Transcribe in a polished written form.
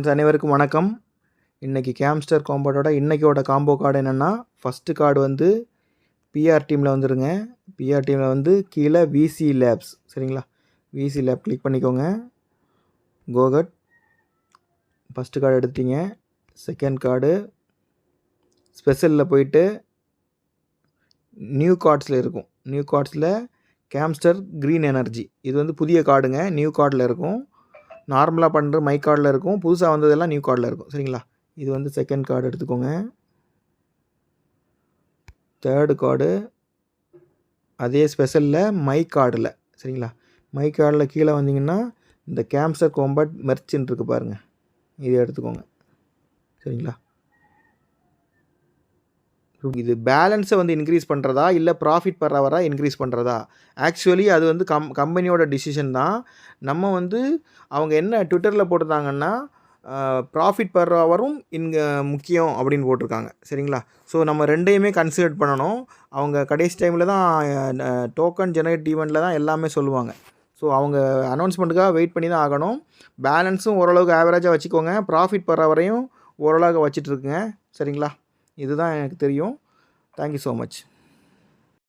அனைவருக்கும் வணக்கம். இன்றைக்கி கேம்ஸ்டர் காம்போட்டோட இன்றைக்கியோட காம்போ கார்டு என்னென்னா, ஃபஸ்ட்டு கார்டு வந்து பிஆர் டீமில் வந்துருங்க. பிஆர் டீமில் வந்து கீழே விசி லேப்ஸ், சரிங்களா? விசி லேப் கிளிக் பண்ணிக்கோங்க. கோகட் ஃபஸ்ட்டு கார்டு எடுத்தீங்க. செகண்ட் கார்டு ஸ்பெஷலில் போயிட்டு நியூ கார்ட்ஸில் இருக்கும். நியூ கார்ட்ஸில் கேம்ஸ்டர் க்ரீன் எனர்ஜி, இது வந்து புதிய கார்டுங்க. நியூ கார்டில் இருக்கும். நார்மலாக பண்ணுற மை கார்டில் இருக்கும். புதுசாக வந்ததெல்லாம் நியூ கார்டில் இருக்கும், சரிங்களா? இது வந்து செகண்ட் கார்டு எடுத்துக்கோங்க. தேர்டு கார்டு அதே ஸ்பெஷலில் மை கார்டில், சரிங்களா? மை கார்டில் கீழே வந்தீங்கன்னா இந்த கேம்ஸ்டர் காம்பேட் மெர்ச்சின்னு இருக்குது பாருங்கள், இது எடுத்துக்கோங்க, சரிங்களா? இது பேலன்ஸை வந்து இன்க்ரீஸ் பண்ணுறதா இல்லை ப்ராஃபிட் பர் ஹவராக இன்க்ரீஸ் பண்ணுறதா? ஆக்சுவலி அது வந்து கம்பெனியோட டிசிஷன் தான். நம்ம வந்து அவங்க என்ன ட்விட்டரில் போட்டிருந்தாங்கன்னா, ப்ராஃபிட் பர் ஹவரும் இங்கே முக்கியம் அப்படின்னு போட்டிருக்காங்க, சரிங்களா? ஸோ நம்ம ரெண்டையுமே கன்சிடர் பண்ணணும். அவங்க கடைசி டைமில் தான் டோக்கன் ஜெனரேட் ஈவெண்ட்டில் தான் எல்லாமே சொல்லுவாங்க. ஸோ அவங்க அனௌன்ஸ்மெண்ட்டுக்காக வெயிட் பண்ணி தான் ஆகணும். பேலன்ஸும் ஓரளவுக்கு ஆவரேஜாக வச்சுக்கோங்க. ப்ராஃபிட் பர் ஹவரையும் ஓரளவுக்கு வச்சிட்ருக்குங்க, சரிங்களா? இதுதான் எனக்கு தெரியும். Thank you so much.